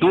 2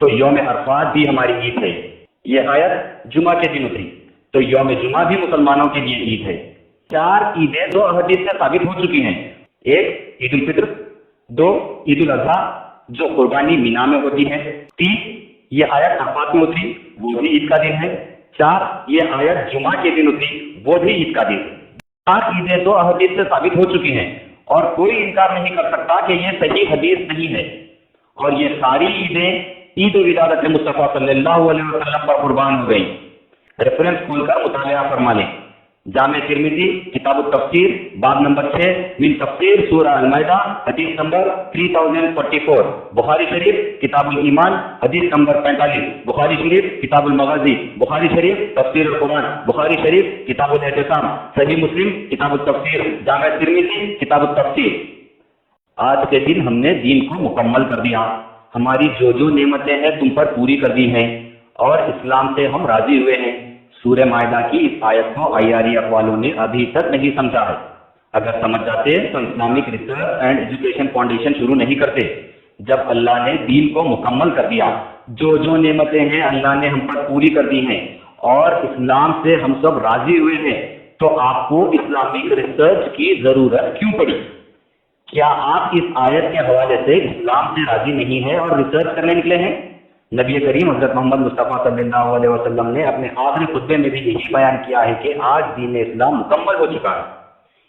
تو یوم عرفات بھی ہماری عید ہے. یہ آیت جمعہ کے دن اتری تو یوم جمعہ بھی مسلمانوں کے لیے عید ہے. 4 عیدیں 2 احادیث سے ثابت ہو چکی ہیں. 1 عید الفطر، 2 عید الاضحیٰ جو قربانی مینا میں ہوتی ہے، 3 یہ آیت عرفات میں اتری وہ بھی عید کا دن ہے، 4 یہ آیت جمعہ کے دن اتری وہ بھی عید کا دن ہے. 4 عیدیں 2 احادیث سے ثابت ہو چکی ہیں اور کوئی انکار نہیں کر سکتا کہ یہ صحیح حدیث نہیں ہے. اور یہ ساری عیدیں عید ولادت مصطفیٰ صلی اللہ علیہ وسلم پر قربان ہو گئی. ریفرنس کھول کر مطالعہ فرما لیں. جامع ترمذی کتاب التفسیر باب نمبر 6 من تفسیر سورہ المائدہ حدیث نمبر 3044. بخاری شریف کتاب الایمان حدیث نمبر 45. بخاری شریف کتاب المغازی. بخاری شریف تفسیر القرآن. بخاری شریف کتاب الاعتصام. صحیح مسلم کتاب التفسیر. جامع ترمذی کتاب التفسیر. آج کے دن ہم نے دین کو مکمل کر دیا. ہماری جو نعمتیں ہیں تم پر پوری کر دی ہیں اور اسلام سے ہم راضی ہوئے ہیں. سورہ مائدہ کی اس آیت کو IREF والوں نے ابھی تک نہیں سمجھا ہے. اگر سمجھ جاتے تو Islamic research and education foundation شروع نہیں کرتے. جب اللہ نے دین کو مکمل کر دیا، جو نعمتیں ہیں اللہ نے ہم پر پوری کر دی ہیں اور اسلام سے ہم سب راضی ہوئے ہیں، تو آپ کو اسلامک ریسرچ کی ضرورت کیوں پڑی؟ کیا آپ اس آیت کے حوالے سے اسلام سے راضی نہیں ہیں اور ریسرچ کرنے نکلے ہیں؟ نبی کریم حضرت محمد مصطفیٰ صلی اللہ علیہ وسلم نے اپنے آخری خطبے میں بھی یہی بیان کیا ہے کہ آج دین اسلام مکمل ہو چکا ہے.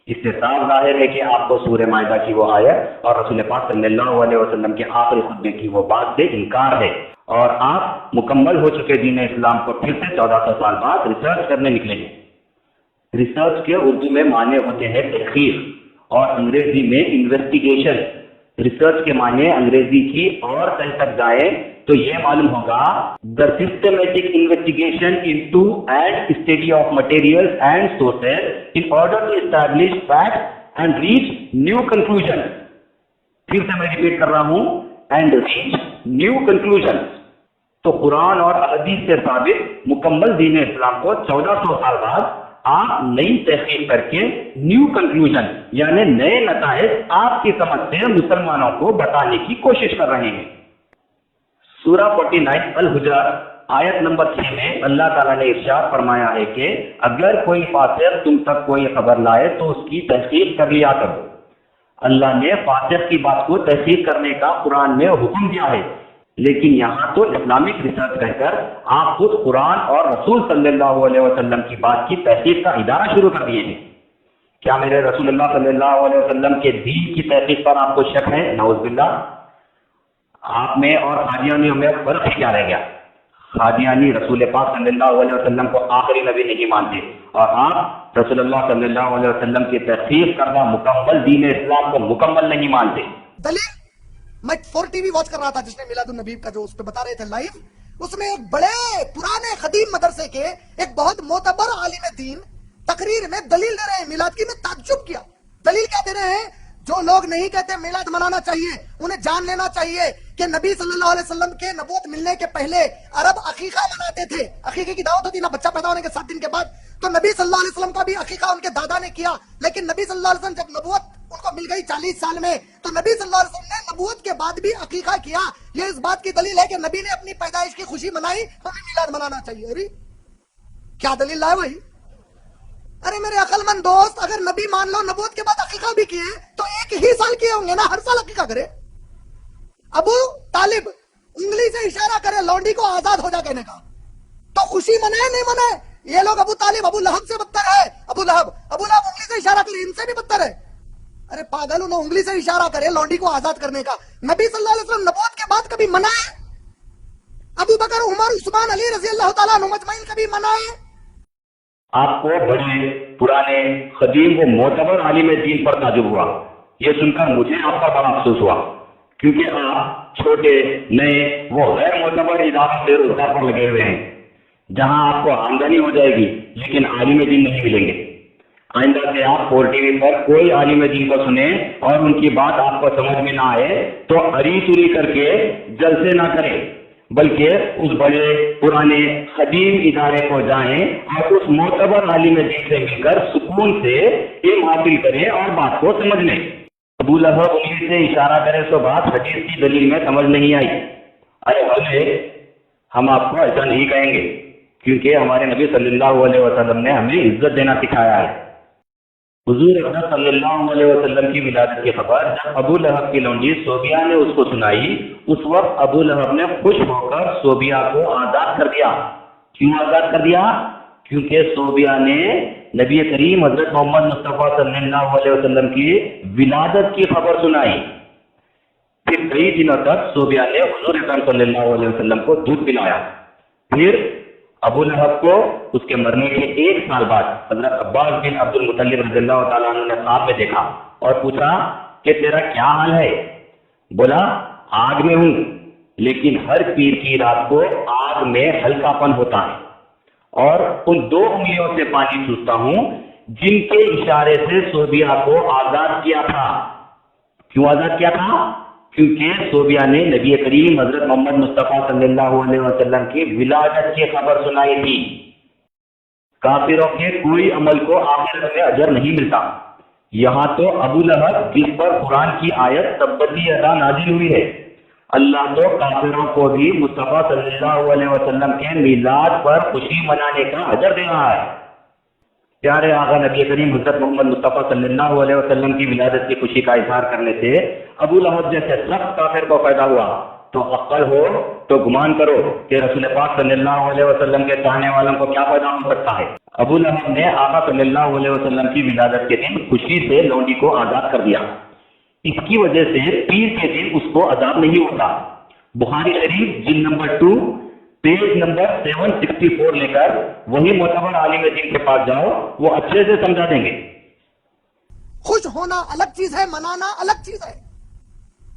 اس سے صاف ظاہر ہے کہ آپ کو سورہ مائدہ کی وہ آیت اور رسول پاک صلی اللہ علیہ وسلم کے آخری خطبے کی وہ بات سے انکار ہے اور آپ مکمل ہو چکے دین اسلام کو پھر سے 1400 سال بعد ریسرچ کرنے نکلے ہیں. ریسرچ کے اردو میں معنی ہوتے ہیں تحقیق اور انگریزی میں انویسٹیگیشن. ریسرچ کے معنی انگریزی کی اور کہیں تک جائیں تو یہ معلوم ہوگا the systematic investigation into and study of materials and sources in order to establish facts and reach new conclusion. پھر سے میں ریپیٹ کر رہا ہوں، اینڈ ریچ نیو کنکلوژن. تو قرآن اور حدیث سے ثابت مکمل دین اسلام کو 1400 سال بعد آپ نئی تحقیق کر کے نیو کنکلوژن یعنی نئے نتائج آپ کی سمجھ سے مسلمانوں کو بتانے کی کوشش کر رہے ہیں. سورہ 49 الحجرات آیت نمبر 6 میں اللہ تعالیٰ نے ارشاد فرمایا ہے کہ اگر کوئی فاسق تم تک کوئی خبر لائے تو اس کی تحقیق کر لیا کرو. اللہ نے فاسق کی بات کو تحقیق کرنے کا قرآن میں حکم دیا ہے، لیکن یہاں تو اسلامک ریسرچ کہہ کر آپ خود قرآن اور رسول صلی اللہ علیہ وسلم کی بات کی تحقیق کا ادارہ شروع کر دیے ہیں. کیا میرے رسول اللہ صلی اللہ علیہ وسلم کے دین کی تحقیق پر آپ کو شک ہے؟ نعوذ باللہ. آپ میں اور قادیانیوں میں فرق کیا رہ گیا؟ قادیانی رسول پاک صلی اللہ علیہ وسلم کو آخری نبی نہیں مانتے اور آپ رسول اللہ صلی اللہ علیہ وسلم کی تحقیق کردہ مکمل دین اسلام کو مکمل نہیں مانتے. دلیل میں 4 ٹی وی واچ کر رہا تھا جس میں میلاد النبی کا جو اس پہ بتا رہے تھے لائیو، اس میں ایک بڑے پرانے قدیم مدرسے کے ایک بہت معتبر عالم دین تقریر میں دلیل دے رہے ہیں میلاد کی. میں تعجب کیا. دلیل کیا دے رہے ہیں؟ جو لوگ نہیں کہتے میلاد منانا چاہیے انہیں جان لینا چاہیے کہ نبی صلی اللہ علیہ وسلم کے نبوت ملنے کے پہلے عرب عقیقہ مناتے تھے. عقیقے کی دعوت ہوتی نا بچہ پیدا ہونے کے 7 دن کے بعد. تو نبی صلی اللہ علیہ وسلم کا بھی عقیقہ ان کے دادا نے کیا، لیکن نبی صلی اللہ علیہ وسلم جب نبوت ان کو مل گئی 40 سال میں تو نبی صلی اللہ علیہ وسلم نے نبوت کے بعد بھی عقیقہ کیا. یہ اس بات کی دلیل ہے کہ نبی نے اپنی پیدائش کی خوشی منائی، ہمیں میلاد منانا چاہیے. ارے کیا دلیل لائے بھائی؟ ارے میرے عقل مند دوست، اگر نبی مان لو نبوت کے بعد عقیقہ بھی کیے تو 1 ہی سال کیے ہوں گے نا، ہر سال عقیقہ کرے. ابو طالب انگلی سے اشارہ کرے لونڈی کو آزاد ہو جا کہنے کا، تو خوشی منائے نہیں منائے. یہ لوگ ابو طالب ابو لہب سے بدتر ہے. ابو لہب انگلی سے اشارہ کرے، ان سے بھی بدتر ہے. ارے پاگل، انہوں انگلی سے اشارہ کرے لونڈی کو آزاد کرنے کا. نبی صلی اللہ علیہ وسلم نبوت کے بعد کبھی منائے؟ ابو بکر عمر عثمان علی رضی اللہ تعالیٰ عنہ مجمعین کبھی منائے؟ آپ کو بڑے پرانے قدیم و معتبر عالم دین پر تعجب ہوا. یہ سن کر مجھے آپ کا بڑا افسوس ہوا، کیونکہ آپ چھوٹے نئے وہ غیر معتبر اداروں بے روزگار پر لگے ہوئے ہیں جہاں آپ کو آمدنی ہو جائے گی لیکن عالم دین نہیں ملیں گے. آئندہ سے آپ 4 ٹی وی پر کوئی عالم دین کو سنیں اور ان کی بات آپ کو سمجھ میں نہ آئے تو اری چوری کر کے جلسے نہ کریں، بلکہ اس بڑے پرانے قدیم ادارے کو جائیں اور اس معتبر عالم دین سے مل کر سکون سے علم حاصل کریں اور بات کو سمجھ لیں. ابو لہب انگلی سے اشارہ کرے تو بات حدیث کی دلیل میں سمجھ نہیں آئی. ارے بھلے ہم آپ کو ایسا نہیں کہیں گے، کیونکہ ہمارے نبی صلی اللہ علیہ وسلم نے ہمیں عزت دینا سکھایا ہے۔ حضور اکرم صلی اللہ علیہ وسلم کی ولادت کی خبر جب ابو لہب کی لونڈی صوبیہ نے اس کو سنائی، اس وقت ابو لہب نے خوش ہو کر صوبیہ کو آزاد کر دیا۔ کیوں آزاد کر دیا؟ کیونکہ صوبیہ نے نبی کریم حضرت محمد مصطفیٰ صلی اللہ علیہ وسلم کی ولادت کی خبر سنائی۔ پھر کئی دنوں تک صوبیہ نے حضور اکرم صلی اللہ علیہ وسلم کو دودھ پلایا۔ پھر ابو لہب کو اس کے مرنے کے 1 سال بعد حضرت عباس بن عبد المطلب رضی اللہ تعالیٰ عنہ نے خواب میں دیکھا اور پوچھا کہ تیرا کیا حال ہے؟ بولا آگ میں ہوں، لیکن ہر پیر کی رات کو آگ میں ہلکا پن ہوتا ہے اور ان 2 انگلیوں سے پانی چوستا ہوں جن کے اشارے سے صوبیہ کو آزاد کیا تھا۔ کیوں آزاد کیا تھا؟ کیونکہ صوبیہ نے نبی کریم حضرت محمد مصطفیٰ صلی اللہ علیہ وسلم کی ولادت کی خبر سنائی تھی۔ کافروں کے کوئی عمل کو آخرت میں اجر نہیں ملتا۔ یہاں تو ابو لہب جس پر قرآن کی آیت تبتی یدا نازل ہوئی ہے، اللہ تو کافروں کو بھی مصطفیٰ صلی اللہ علیہ وسلم کے میلاد پر خوشی منانے کا اجر دے رہا ہے۔ پیارے آقا نبی کریم حضرت محمد مصطفیٰ صلی اللہ علیہ وسلم کی ولادت کی خوشی کا اظہار کرنے سے ابو لہب جیسے سخت کافر کو پیدا ہوا، تو عقل ہو تو گمان کرو کہ رسول پاک صلی اللہ علیہ وسلم کے چاہنے والوں کو کیا پیدا ہو سکتا ہے۔ ابو لہب نے آقا صلی اللہ علیہ وسلم کی ولادت کے دن خوشی سے لونڈی کو آزاد کر دیا۔ اس کی وجہ سے پیر کے دن اس کو عذاب نہیں ہوتا۔ بخاری شریف جلد نمبر 2 پیج نمبر 764 لے کر وہی معتبر عالم دین کے پاس جاؤ، وہ اچھے سے سمجھا دیں گے۔ خوش ہونا الگ چیز ہے، منانا الگ چیز ہے۔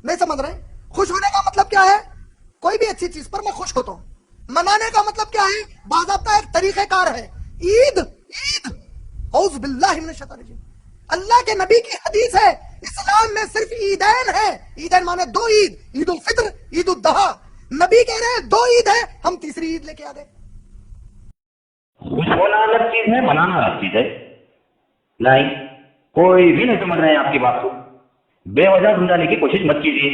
نہیں سمجھ رہے؟ خوش ہونے کا مطلب کیا ہے؟ کوئی بھی اچھی چیز پر میں خوش ہوتا ہوں۔ منانے کا مطلب کیا ہے؟ باضابطہ ایک طریقہ کار ہے۔ عید اعوذ باللہ من الشیطان الرجیم، اللہ کے نبی کی حدیث ہے اسلام میں صرف عیدین ہے۔ عیدین مانے 2 عید، عید الفطر، عید الاضحیٰ۔ نبی کہہ رہے ہیں 2 عید ہے، ہم تیسری عید لے کے آ گئے۔ خوش ہونا الگ چیز ہے، منانا الگ چیز ہے۔ نہیں، کوئی بھی نہیں سمجھ رہے ہیں آپ کی بات کو۔ بے وجہ سمجھانے کی کوشش مت کیجیے۔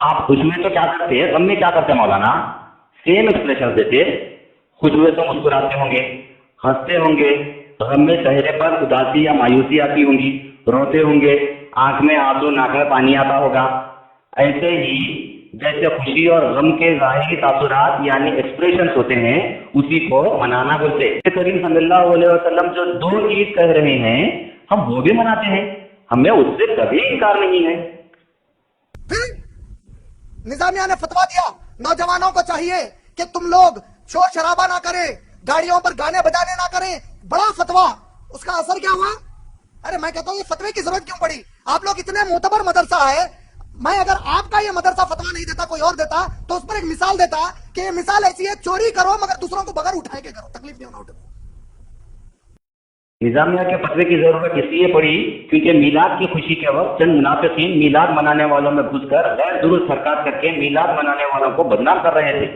آپ خوش ہوئے تو کیا کرتے ہیں، غم میں کیا کرتے ہیں مولانا؟ سیم ایکسپریشن دیتے۔ خوش ہوئے تو مسکراتے ہوں گے، ہنستے ہوں گے، غم میں چہرے پر اداسی یا مایوسی آتی ہوں گی، روتے ہوں گے، آنکھ میں آنسو، ناک میں پانی آتا ہوگا۔ ایسے ہی جیسے خوشی اور غم کے ظاہری تاثرات یعنی ایکسپریشنز ہوتے ہیں، اسی کو منانا بولتے ہیں۔ کریم صلی اللہ علیہ وسلم جو 2 عید کہہ رہے ہیں، ہم وہ بھی مناتے ہیں، ہمیں اس سے کبھی انکار نہیں ہے۔ پھر نظامیہ نے فتویٰ دیا نوجوانوں کو چاہیے کہ تم لوگ شور شرابہ نہ کریں، گاڑیوں پر گانے بجانے نہ کریں۔ بڑا فتویٰ، اس کا اثر کیا ہوا؟ ارے میں کہتا ہوں یہ فتوے کی ضرورت کیوں پڑی؟ آپ لوگ اتنے معتبر مدرسہ ہے، میں اگر آپ کا یہ مدرسہ فتویٰ نہیں دیتا کوئی اور دیتا تو اس پر ایک مثال دیتا کہ یہ مثال ایسی ہے، چوری کرو مگر دوسروں کو بغیر اٹھائے کے کرو، تکلیف نہیں ہونا اٹھے۔ نظامیہ کے فتوے کی ضرورت اس لیے پڑی کیونکہ میلاد کی خوشی کے وقت چند منافقین میلاد منانے والوں میں گھس کر غیر درست حرکات کر کے میلاد منانے والوں کو بدنام کر رہے تھے۔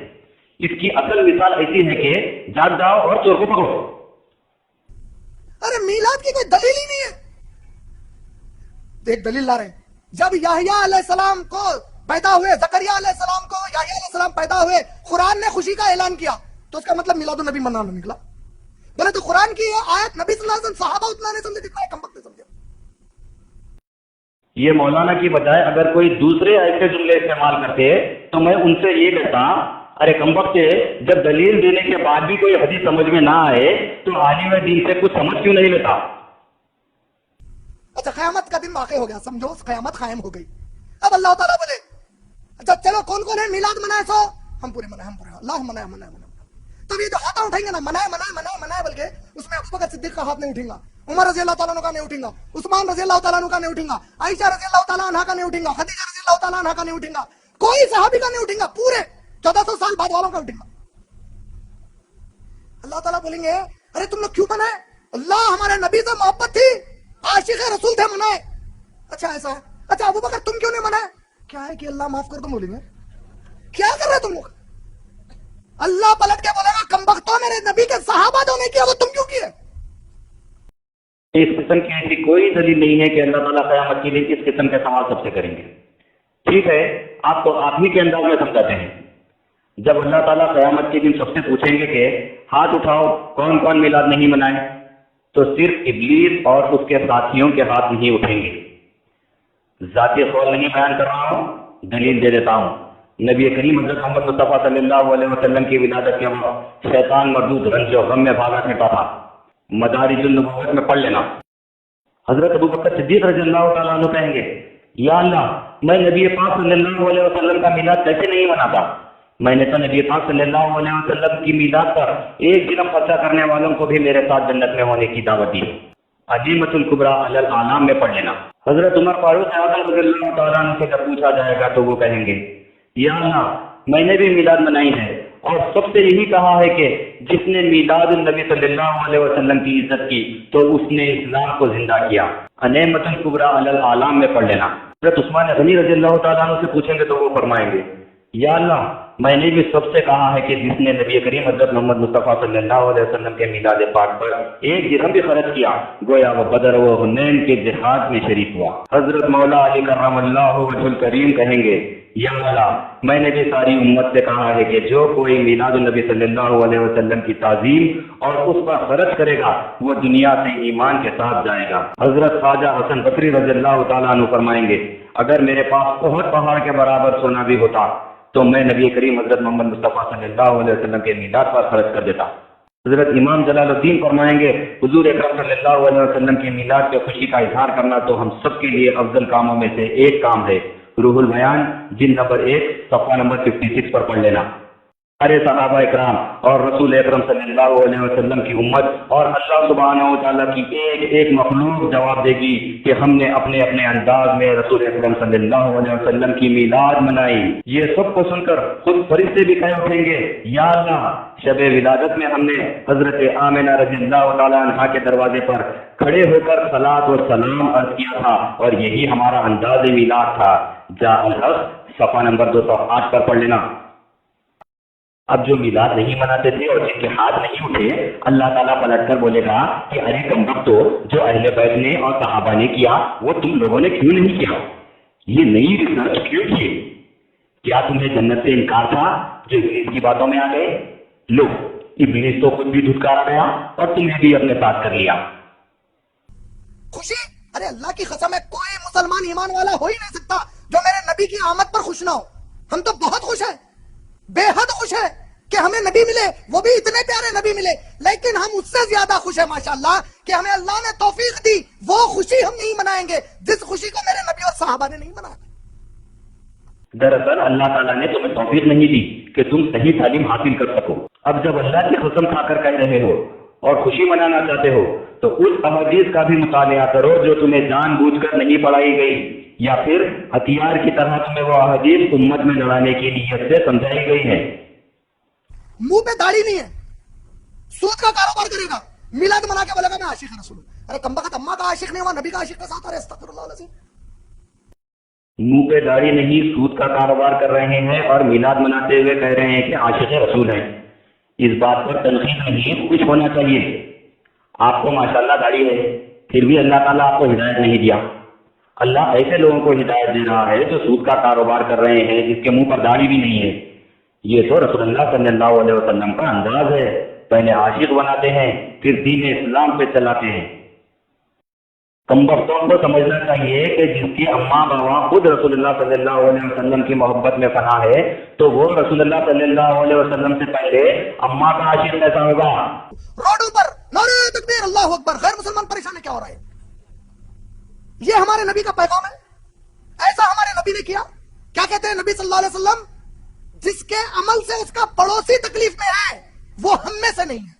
اس کی اصل مثال ایسی ہے کہ جاگ جاؤ اور چور کو پکڑو۔ ارے میلاد کی کوئی دلیل ہی نہیں ہے۔ ایک دلیل لا رہے ہیں، جب یحییٰ علیہ السلام کو پیدا ہوئے، زکریا علیہ السلام کو یحییٰ علیہ السلام پیدا ہوئے، قرآن نے خوشی کا اعلان کیا، تو اس کا مطلب میلاد النبی منانا نکلا۔ بولے تو قرآن کی یہ آیت نبی صلی اللہ علیہ وسلم صحابہ اتنا نہیں سمجھے جتنا کم وقت نہیں سمجھے۔ یہ مولانا کی بجائے اگر کوئی دوسرے ایسے جملے استعمال کرتے تو میں ان سے یہ کہتا، ارے کمبخت، جب دلیل دینے کے بعد بھی کوئی حدیث سمجھ میں نہ آئے تو عالم دین سے کچھ سمجھ کیوں نہیں لیتا؟ اچھا قیامت کا دن واقع ہو گیا، سمجھو قیامت قائم ہو گئی۔ اب اللہ تعالیٰ بولے اچھا چلو کون کون ہے میلاد منائے؟ سو ہم پورے منائے، ہم پورے اللہ منائے منائے منائے۔ تب یہ جو ہاتھ اٹھیں گے نا منائے منائے منائے منائے، بلکہ اس میں ابو بکر صدیق کا ہاتھ نہیں اٹھیں گا، عمر رضی اللہ تعالیٰ عنہ کا نہیں اٹھیں گا، عثمان رضی اللہ تعالیٰ عنہ کا نہیں اٹھیں گا، عائشہ رضی اللہ تعالیٰ عنہ کا نہیں اٹھیں گا، خدیجہ رضی اللہ تعالیٰ عنہ کا نہیں اٹھیں گا، کوئی صحابی کا نہیں اٹھیں گا، پورے 1400 سال بعد والوں کا اٹھیں گا۔ اللہ تعالیٰ بولیں گے ارے تم لوگ کیوں منائے؟ اللہ ہمارے نبی سے محبت تھی، عاشق رسول تھے، منائے۔ اچھا ایسا ہے، اچھا ابو بکر تم کیوں نہیں منائے؟ کیا ہے کہ اللہ معاف کر، تم بولیں گے کیا کر رہے تم لوگ؟ اللہ پلٹ کے بولے گا کمبختوں، میرے نبی کے صحابہ جو نہیں کیا وہ تم کیوں کیے؟ اس قسم کی ایسی کوئی دلیل نہیں ہے کہ اللہ تعالیٰ قیامت کے لیے اس قسم کے سوال سب سے کریں گے۔ ٹھیک ہے، آپ کو آدمی کے انداز میں سمجھاتے ہیں، جب اللہ تعالیٰ قیامت کے دن سب سے پوچھیں گے کہ ہاتھ اٹھاؤ کون کون میلاد نہیں منائے، تو صرف ابلیس اور اس کے ساتھیوں کے ہاتھ نہیں اٹھیں گے۔ ذاتی قول نہیں بیان کر رہا ہوں، دلیل دے دیتا ہوں۔ نبی کریم حضرت محمد مصطفیٰ صلی اللہ علیہ وسلم کی ولادت کے وقت شیطان مردود رنج و غم میں بھاگا پھرتا تھا۔ مدارج النبوت میں پڑھ لینا۔ حضرت ابوبکر صدیق رضی اللہ تعالیٰ عنہ کہیں گے، یا اللہ میں نبی پاک صلی اللہ علیہ وسلم کا میلاد کیسے نہیں مناتا؟ میں نے تو نبی پاک صلی اللہ علیہ وسلم کی میلاد پر ایک دن خرچہ کرنے والوں کو بھی میرے ساتھ جنت میں ہونے کی دعوت دی۔ عظیمۃ الکبریٰ علی الاعلام میں پڑھ لینا۔ حضرت عمر فاروق اعظم رضی اللہ تعالیٰ عنہ سے جب پوچھا جائے گا تو وہ کہیں گے، یا اللہ میں نے بھی میلاد منائی ہے، اور سب سے یہی کہا ہے کہ جس نے میلاد النبی صلی اللہ علیہ وسلم کی عزت کی تو اس نے اسلام کو زندہ کیا۔ نعمت الکبریٰ علی الاعلام میں پڑھ لینا۔ حضرت عثمان غنی رضی اللہ تعالیٰ عنہ سے پوچھیں گے تو وہ فرمائیں گے، یا اللہ میں نے بھی سب سے کہا ہے کہ جس نے نبی کریم حضرت محمد مصطفیٰ صلی اللہ علیہ وسلم کے میلاد پاک پر ایک درہم بھی خرچ کیا گویا وہ بدر و حنین کے جہاد میں شریک ہوا۔ حضرت مولا علی کرم اللہ وجہ الکریم کہیں گے، یا اللہ میں نے بھی ساری امت سے کہا ہے کہ جو کوئی میلاد النبی صلی اللہ علیہ وسلم کی تعظیم اور اس پر خرچ کرے گا وہ دنیا سے ایمان کے ساتھ جائے گا۔ حضرت خواجہ حسن بصری رضی اللہ تعالیٰ عنہ فرمائیں گے، اگر میرے پاس بہت پہاڑ کے برابر سونا بھی ہوتا تو میں نبی کریم حضرت محمد مصطفیٰ صلی اللہ علیہ وسلم کے میلاد پر خرچ کر دیتا۔ حضرت امام جلال الدین فرمائیں گے، حضور اکرم صلی اللہ علیہ وسلم کی میلاد پہ خوشی کا اظہار کرنا تو ہم سب کے لیے افضل کاموں میں سے ایک کام ہے۔ روح البیان جلد نمبر 1 صفحہ نمبر 56 پر پڑھ لینا۔ ارے صحابہ اکرام اور رسول اکرم صلی اللہ علیہ وسلم کی امت اور اللہ سبحانہ و تعالیٰ کی ایک ایک مخلوق جواب دے گی کہ ہم نے اپنے اپنے انداز میں رسول اکرم صلی اللہ علیہ وسلم کی میلاد منائی۔ یہ سب کو سن کر خود فرشتے بھی کہہ اٹھیں گے، یا اللہ شب ولادت میں ہم نے حضرت آمنہ رضی اللہ تعالیٰ عنہا کے دروازے پر کھڑے ہو کر صلاۃ و سلام عرض کیا تھا اور یہی ہمارا انداز میلاد تھا۔ جاء الحق صفحہ نمبر 208 پر پڑھ لینا۔ اب جو میلاد نہیں مناتے تھے اور جن کے ہاتھ نہیں اٹھے، اللہ تعالیٰ پلٹ کر بولے گا کہ ارے کمبختو، جو اہل بیت نے اور صحابہ نے کیا وہ تم لوگوں نے کیوں نہیں کیا؟ یہ نئی ریسرچ کیوں کی؟ کیا تمہیں جنت سے انکار تھا جو ابلیس کی باتوں میں آ گئے؟ لو ابلیس تو خود بھی دھتکارا گیا اور تمہیں بھی اپنے ساتھ کر لیا۔ خوشی؟ ارے اللہ کی قسم ہے کوئی مسلمان ایمان والا ہو ہی نہیں سکتا جو میرے نبی کی آمد پر خوش نہ ہو۔ ہم تو بہت خوش ہیں، بے حد خوش ہے کہ ہمیں نبی ملے، وہ بھی اتنے پیارے نبی ملے، لیکن ہم اس سے زیادہ خوش ہیں ماشاءاللہ کہ ہمیں اللہ نے توفیق دی۔ وہ خوشی ہم نہیں منائیں گے جس خوشی کو میرے نبی اور صحابہ نے نہیں منایا۔ دراصل اللہ تعالیٰ نے تمہیں توفیق نہیں دی کہ تم صحیح تعلیم حاصل کر سکو۔ اب جب اللہ کی قسم کھا کر کہہ رہے ہو اور خوشی منانا چاہتے ہو تو اس احادیث کا بھی مطالعہ کرو جو تمہیں جان بوجھ کر نہیں پڑھائی گئی، یا پھر ہتھیار کی طرح تمہیں وہ احادیث امت میں لڑانے کی نیت سے سمجھائی گئی ہے۔ منہ پہ داڑھی نہیں ہے، سود کا کاروبار کرے گا، میلاد منا کے بولے گا میں عاشق رسول ہوں۔ ارے کمبخت اماں کا عاشق نہیں ہوا، نبی کا عاشق کے ساتھ۔ ارے استغفر اللہ العظیم۔ منہ پہ داڑھی نہیں، سود کا کاروبار کر رہے ہیں اور میلاد مناتے ہوئے کہہ رہے ہیں کہ عاشق رسول ہیں۔ اس بات پر تنقید نہیں، خوش ہونا چاہیے۔ آپ کو ماشاءاللہ داڑھی ہے، پھر بھی اللہ تعالیٰ آپ کو ہدایت نہیں دیا۔ اللہ ایسے لوگوں کو ہدایت دے رہا ہے جو سود کا کاروبار کر رہے ہیں، جس کے منہ پر داڑھی بھی نہیں ہے۔ یہ تو رسول اللہ صلی اللہ علیہ وسلم کا انداز ہے، پہلے عاشق بناتے ہیں پھر دین اسلام پہ چلاتے ہیں۔ کمبختوں کو سمجھنا چاہیے کہ جس کی اماں بابا خود رسول اللہ صلی اللہ علیہ وسلم کی محبت میں فنا ہے تو وہ رسول اللہ صلی اللہ علیہ وسلم سے پہلے اماں کا عاشق کیسا ہوگا؟ روڈوں پر نعرہ تکبیر، اللہ اکبر، غیر مسلمان پریشان ہے، کیا ہو رہا ہے؟ یہ ہمارے نبی کا پیغام ہے، ایسا ہمارے نبی نے کیا۔ کیا کہتے ہیں نبی صلی اللہ علیہ وسلم؟ جس کے عمل سے اس کا پڑوسی تکلیف میں ہے وہ ہم میں سے نہیں ہے۔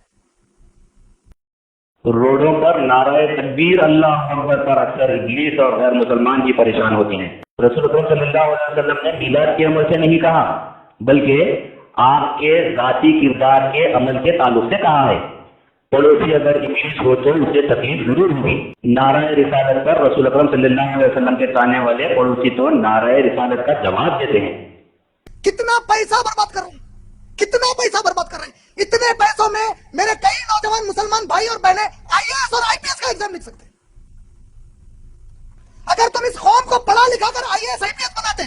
روڈوں پر نعرہ تکبیر اللہ اکبر پر اکثر ابلیس اور غیر مسلمان بھی پریشان ہوتے ہیں۔ رسول اللہ صلی اللہ علیہ وسلم نے میلاد کے عمل سے نہیں کہا بلکہ آپ کے ذاتی کردار کے عمل کے تعلق سے کہا ہے۔ پڑوسی اگر ابلیس ہو تو اسے تکلیف ضرور ہوگی۔ نعرہ رسالت پر رسول اکرم صلی اللہ علیہ وسلم کے چاہنے والے پڑوسی تو نعرہ رسالت کا جواب دیتے ہیں۔ کتنا پیسہ برباد کر رہے ہیں، کتنا پیسہ برباد کر رہے ہیں۔ اتنے پیسوں میں میرے کئی نوجوان مسلمان بھائی اور بہنیں IAS اور IPS کا ایگزام لکھ سکتے ہیں۔ اگر تم اس قوم کو پڑھا لکھا کر IAS IPS بناتے